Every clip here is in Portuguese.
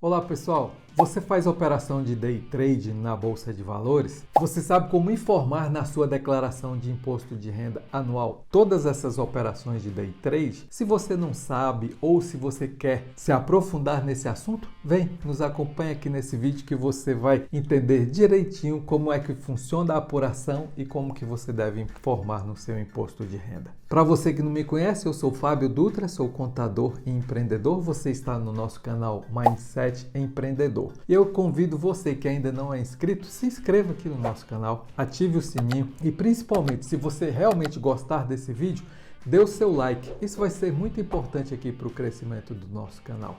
Olá pessoal, você faz operação de day trade na Bolsa de Valores? Você sabe como informar na sua declaração de imposto de renda anual todas essas operações de day trade? Se você não sabe ou se você quer se aprofundar nesse assunto, vem, nos acompanha aqui nesse vídeo que você vai entender direitinho como é que funciona a apuração e como que você deve informar no seu imposto de renda. Para você que não me conhece, eu sou Fábio Dutra, sou contador e empreendedor. Você está no nosso canal Mindset Empreendedor. E eu convido você que ainda não é inscrito, se inscreva aqui no nosso canal, ative o sininho e principalmente, se você realmente gostar desse vídeo, dê o seu like. Isso vai ser muito importante aqui para o crescimento do nosso canal.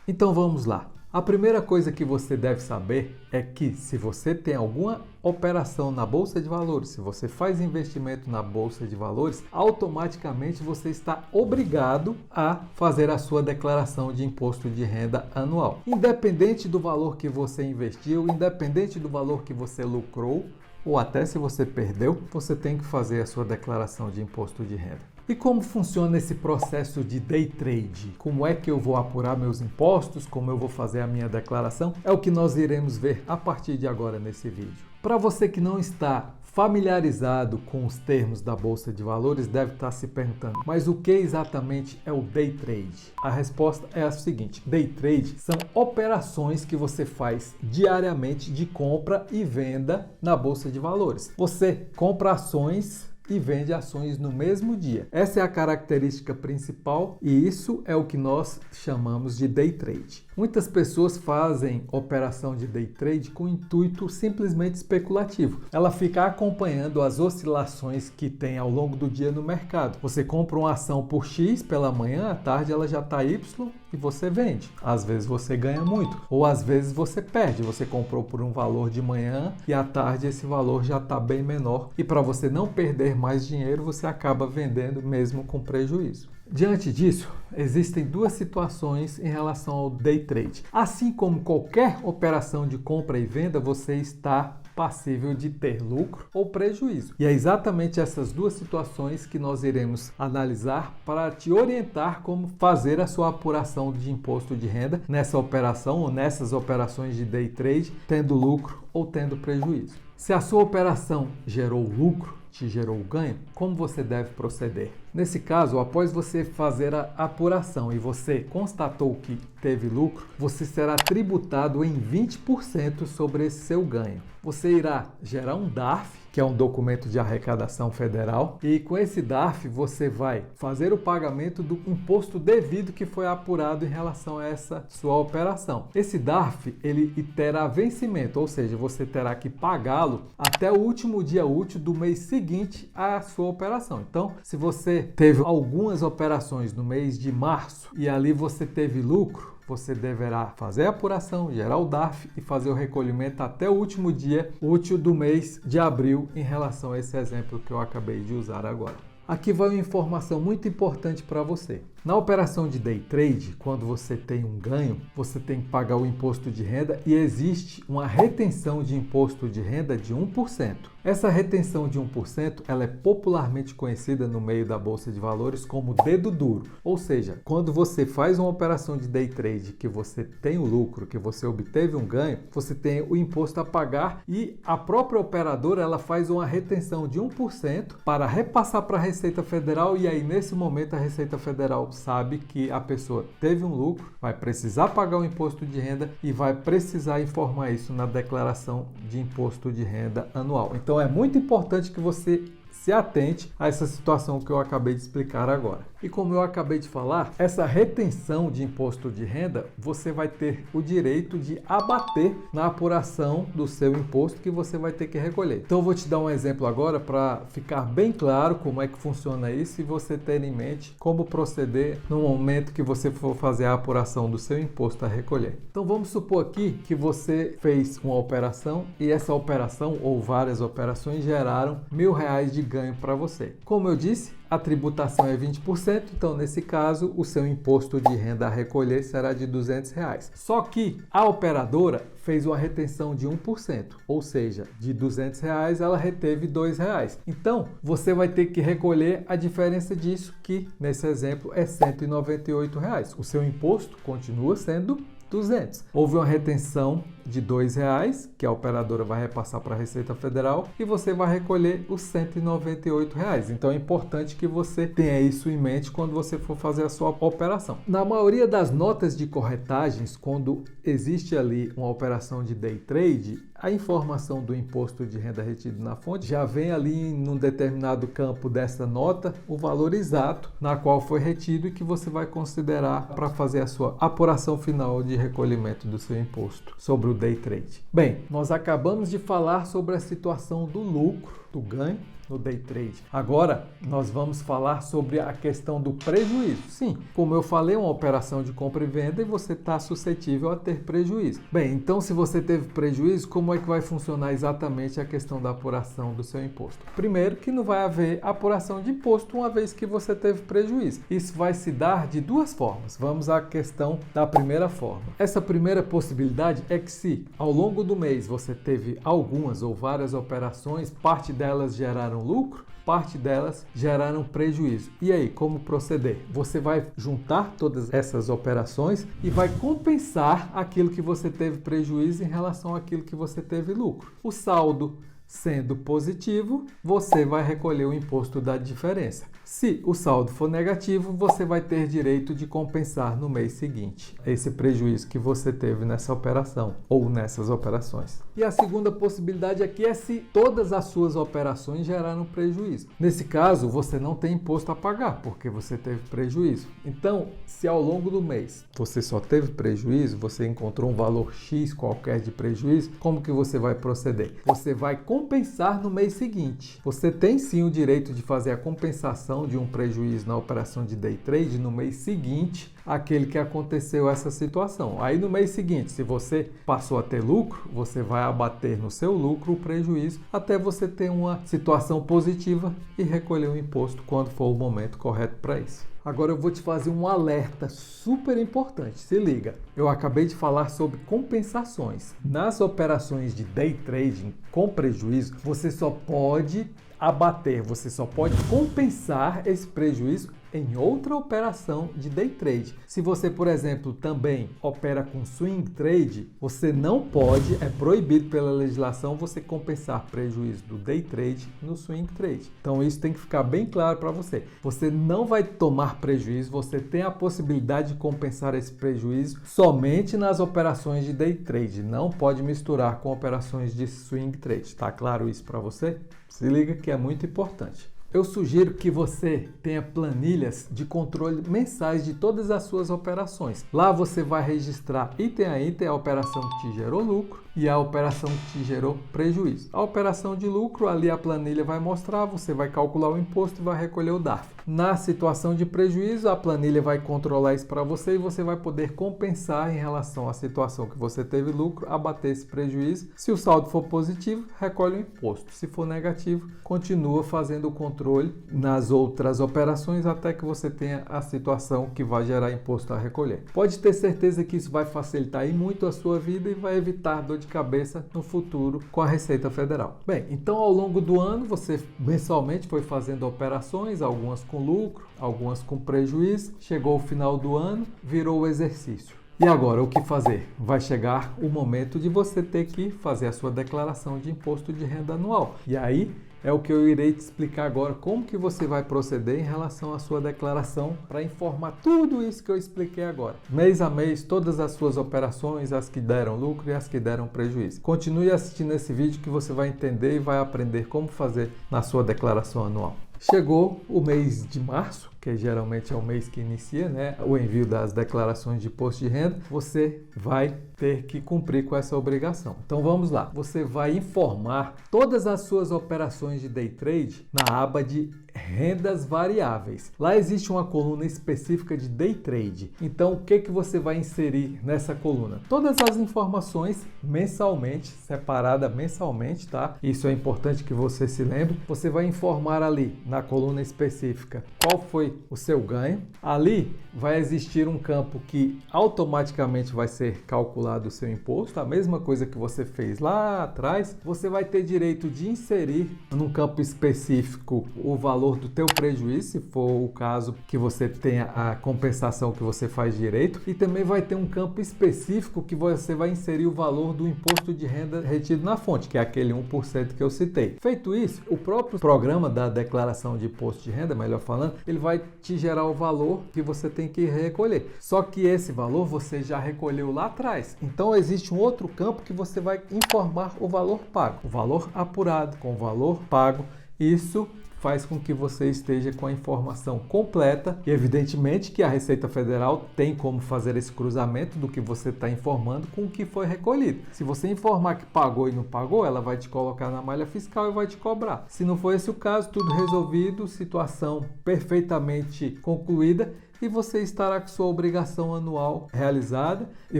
Então vamos lá. A primeira coisa que você deve saber é que se você tem alguma operação na Bolsa de Valores, se você faz investimento na Bolsa de Valores, automaticamente você está obrigado a fazer a sua declaração de imposto de renda anual. Independente do valor que você investiu, independente do valor que você lucrou, ou até se você perdeu, você tem que fazer a sua declaração de imposto de renda. E como funciona esse processo de day trade? Como é que eu vou apurar meus impostos? Como eu vou fazer a minha declaração? É o que nós iremos ver a partir de agora nesse vídeo. Para você que não está familiarizado com os termos da Bolsa de Valores, deve estar se perguntando, mas o que exatamente é o day trade? A resposta é a seguinte: day trade são operações que você faz diariamente de compra e venda na Bolsa de Valores. Você compra ações e vende ações no mesmo dia. Essa é a característica principal e isso é o que nós chamamos de day trade. Muitas pessoas fazem operação de day trade com intuito simplesmente especulativo. Ela fica acompanhando as oscilações que tem ao longo do dia no mercado. Você compra uma ação por X pela manhã, à tarde ela já está Y e você vende. Às vezes você ganha muito ou às vezes você perde. Você comprou por um valor de manhã e à tarde esse valor já está bem menor e para você não perder mais dinheiro, você acaba vendendo mesmo com prejuízo. Diante disso, existem duas situações em relação ao day trade. Assim como qualquer operação de compra e venda, você está passível de ter lucro ou prejuízo. E é exatamente essas duas situações que nós iremos analisar para te orientar como fazer a sua apuração de imposto de renda nessa operação ou nessas operações de day trade, tendo lucro ou tendo prejuízo. Se a sua operação gerou lucro, te gerou ganho, como você deve proceder? Nesse caso, após você fazer a apuração e você constatou que teve lucro, você será tributado em 20% sobre esse seu ganho. Você irá gerar um DARF, que é um documento de arrecadação federal, e com esse DARF você vai fazer o pagamento do imposto devido que foi apurado em relação a essa sua operação. Esse DARF, ele terá vencimento, ou seja, você terá que pagá-lo até o último dia útil do mês seguinte à sua operação. Então, se você teve algumas operações no mês de março e ali você teve lucro, você deverá fazer a apuração, gerar o DARF e fazer o recolhimento até o último dia útil do mês de abril em relação a esse exemplo que eu acabei de usar agora. Aqui vai uma informação muito importante para você. Na operação de day trade, quando você tem um ganho, você tem que pagar o imposto de renda e existe uma retenção de imposto de renda de 1%. Essa retenção de 1%, ela é popularmente conhecida no meio da Bolsa de Valores como dedo duro. Ou seja, quando você faz uma operação de day trade que você tem o lucro, que você obteve um ganho, você tem o imposto a pagar e a própria operadora ela faz uma retenção de 1% para repassar para a Receita Federal e aí nesse momento a Receita Federal sabe que a pessoa teve um lucro, vai precisar pagar o imposto de renda e vai precisar informar isso na declaração de imposto de renda anual. Então é muito importante que você se atente a essa situação que eu acabei de explicar agora. E como eu acabei de falar, essa retenção de imposto de renda, você vai ter o direito de abater na apuração do seu imposto que você vai ter que recolher. Então eu vou te dar um exemplo agora para ficar bem claro como é que funciona isso e você ter em mente como proceder no momento que você for fazer a apuração do seu imposto a recolher. Então vamos supor aqui que você fez uma operação e essa operação ou várias operações geraram R$ 1.000 de ganho para você. Como eu disse, a tributação é 20%. 2%, então nesse caso o seu imposto de renda a recolher será de R$200. Só que a operadora fez uma retenção de 1%, ou seja, de R$200 ela reteve R$2. Então você vai ter que recolher a diferença disso, que nesse exemplo é R$198. O seu imposto continua sendo 200. Houve uma retenção de R$2 que a operadora vai repassar para a Receita Federal e você vai recolher os R$198. Então é importante que você tenha isso em mente quando você for fazer a sua operação. Na maioria das notas de corretagens, quando existe ali uma operação de day trade, a informação do imposto de renda retido na fonte já vem ali num determinado campo dessa nota o valor exato na qual foi retido e que você vai considerar para fazer a sua apuração final de recolhimento do seu imposto sobre o day trade. Bem, nós acabamos de falar sobre a situação do lucro, do ganho no day trade. Agora nós vamos falar sobre a questão do prejuízo. Sim, como eu falei, é uma operação de compra e venda e você está suscetível a ter prejuízo. Bem, então se você teve prejuízo, como é que vai funcionar exatamente a questão da apuração do seu imposto? Primeiro, que não vai haver apuração de imposto uma vez que você teve prejuízo. Isso vai se dar de duas formas. Vamos à questão da primeira forma. Essa primeira possibilidade é que se ao longo do mês você teve algumas ou várias operações, parte delas geraram lucro, parte delas geraram prejuízo. E aí, como proceder? Você vai juntar todas essas operações e vai compensar aquilo que você teve prejuízo em relação àquilo que você teve lucro. O saldo sendo positivo, você vai recolher o imposto da diferença. Se o saldo for negativo, você vai ter direito de compensar no mês seguinte esse prejuízo que você teve nessa operação ou nessas operações. E a segunda possibilidade aqui é se todas as suas operações geraram prejuízo. Nesse caso, você não tem imposto a pagar, porque você teve prejuízo. Então, se ao longo do mês você só teve prejuízo, você encontrou um valor X qualquer de prejuízo, como que você vai proceder? Você vai compensar no mês seguinte. Você tem sim o direito de fazer a compensação de um prejuízo na operação de day trade no mês seguinte àquele que aconteceu essa situação. Aí no mês seguinte, se você passou a ter lucro, você vai abater no seu lucro o prejuízo até você ter uma situação positiva e recolher o imposto quando for o momento correto para isso. Agora eu vou te fazer um alerta super importante. Se liga, eu acabei de falar sobre compensações. Nas operações de day trading com prejuízo, você só pode abater, você só pode compensar esse prejuízo em outra operação de day trade. Se você, por exemplo, também opera com swing trade, você não pode, é proibido pela legislação você compensar prejuízo do day trade no swing trade. Então isso tem que ficar bem claro para você. Você não vai tomar prejuízo, você tem a possibilidade de compensar esse prejuízo somente nas operações de day trade. Não pode misturar com operações de swing trade. Tá claro isso para você? Se liga que é muito importante. Eu sugiro que você tenha planilhas de controle mensais de todas as suas operações. Lá você vai registrar item a item a operação que te gerou lucro e a operação que te gerou prejuízo. A operação de lucro, ali a planilha vai mostrar, você vai calcular o imposto e vai recolher o DARF. Na situação de prejuízo, a planilha vai controlar isso para você e você vai poder compensar em relação à situação que você teve lucro, abater esse prejuízo. Se o saldo for positivo, recolhe o imposto. Se for negativo, continua fazendo o controle nas outras operações até que você tenha a situação que vai gerar imposto a recolher. Pode ter certeza que isso vai facilitar aí muito a sua vida e vai evitar dor de cabeça no futuro com a Receita Federal. Bem, então ao longo do ano você mensalmente foi fazendo operações, algumas com lucro, algumas com prejuízo. Chegou o final do ano, virou o exercício. E agora, o que fazer? Vai chegar o momento de você ter que fazer a sua declaração de imposto de renda anual. E aí é o que eu irei te explicar agora, como que você vai proceder em relação à sua declaração para informar tudo isso que eu expliquei agora. Mês a mês, todas as suas operações, as que deram lucro e as que deram prejuízo. Continue assistindo esse vídeo que você vai entender e vai aprender como fazer na sua declaração anual. Chegou o mês de março, que geralmente é o mês que inicia, né, o envio das declarações de imposto de renda. Você vai ter que cumprir com essa obrigação. Então vamos lá. Você vai informar todas as suas operações de day trade na aba de rendas variáveis. Lá existe uma coluna específica de day trade. Então, o que você vai inserir nessa coluna? Todas as informações mensalmente, separada mensalmente, tá? Isso é importante que você se lembre. Você vai informar ali na coluna específica qual foi o seu ganho. Ali vai existir um campo que automaticamente vai ser calculado o seu imposto, a mesma coisa que você fez lá atrás. Você vai ter direito de inserir num campo específico o valor do teu prejuízo, se for o caso que você tenha a compensação que você faz direito, e também vai ter um campo específico que você vai inserir o valor do imposto de renda retido na fonte, que é aquele 1% que eu citei. Feito isso, o próprio programa da declaração de imposto de renda, melhor falando, ele vai te gerar o valor que você tem que recolher. Só que esse valor você já recolheu lá atrás. Então existe um outro campo que você vai informar o valor pago, o valor apurado com o valor pago. Isso faz com que você esteja com a informação completa e evidentemente que a Receita Federal tem como fazer esse cruzamento do que você está informando com o que foi recolhido. Se você informar que pagou e não pagou, ela vai te colocar na malha fiscal e vai te cobrar. Se não for esse o caso, tudo resolvido, situação perfeitamente concluída, e você estará com sua obrigação anual realizada e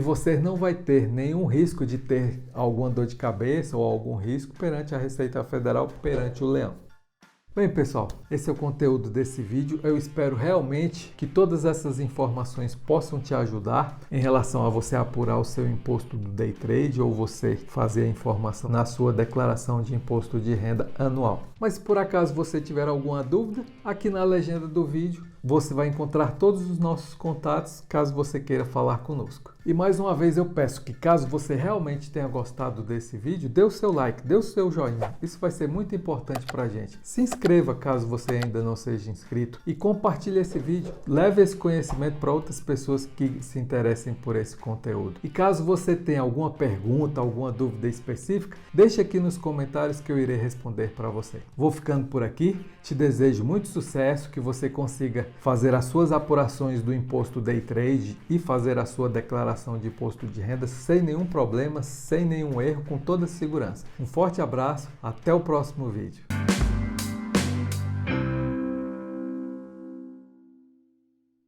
você não vai ter nenhum risco de ter alguma dor de cabeça ou algum risco perante a Receita Federal, perante o leão. Bem, pessoal, esse é o conteúdo desse vídeo. Eu espero realmente que todas essas informações possam te ajudar em relação a você apurar o seu imposto do day trade ou você fazer a informação na sua declaração de imposto de renda anual. Mas se por acaso você tiver alguma dúvida, aqui na legenda do vídeo você vai encontrar todos os nossos contatos caso você queira falar conosco. E mais uma vez eu peço que caso você realmente tenha gostado desse vídeo, dê o seu like, dê o seu joinha. Isso vai ser muito importante para a gente. Se inscreva caso você ainda não seja inscrito e compartilhe esse vídeo. Leve esse conhecimento para outras pessoas que se interessem por esse conteúdo. E caso você tenha alguma pergunta, alguma dúvida específica, deixe aqui nos comentários que eu irei responder para você. Vou ficando por aqui. Te desejo muito sucesso, que você consiga fazer as suas apurações do imposto day trade e fazer a sua declaração de imposto de renda sem nenhum problema, sem nenhum erro, com toda segurança. Um forte abraço, até o próximo vídeo.